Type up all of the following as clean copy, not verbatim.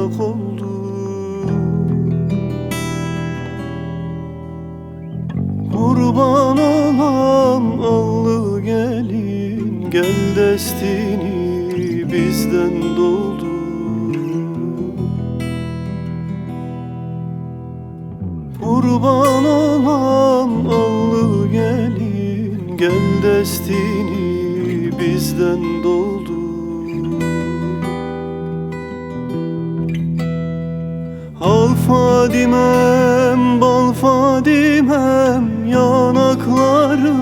toprak oldu. Kurban olam allı gelin, gel destini bizden doldu. Kurban olam allı gelin, gel destini bizden doldu. Al Fadimem, bal Fadimem, yanakların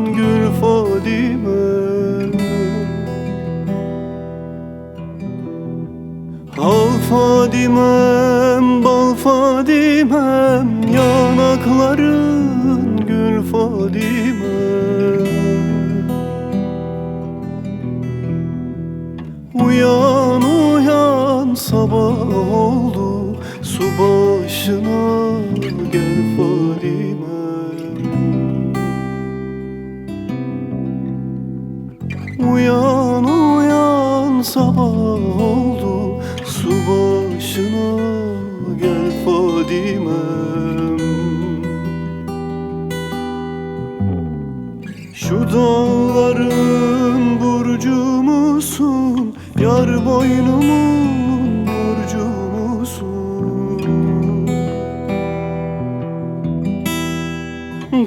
gül Fadimem. Al Fadimem, bal Fadimem, yanakların gül Fadimem. Uyan uyan sabah oldu, su başına gel Fadimem. Uyan uyan sabah oldu, su başına gel Fadimem. Şu dağların burcu musun, yar boynumun burcu musun?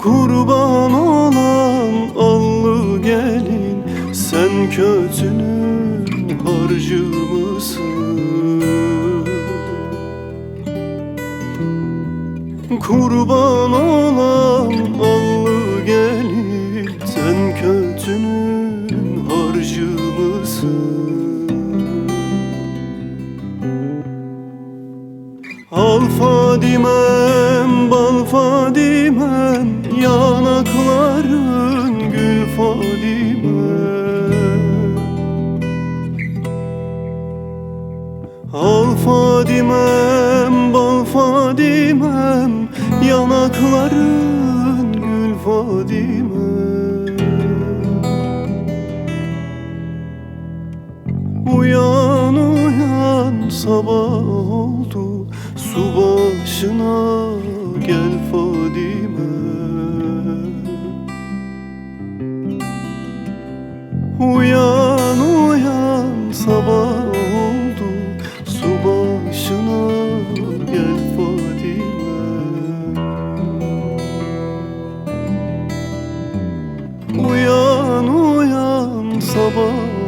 Kurban olan allı gelin, sen kötünün harcı mısın? Kurban olan allı gelin, sen kötünün harcı mısın? Al Fadimem, bal Fadimem, yanakların gül Fadimem. Al Fadimem, bal Fadimem, yanakların gül Fadimem. Uyan uyan sabah oldu, su başına gel Fadime. Uyan uyan sabah oldu, su başına gel Fadime. Uyan uyan sabah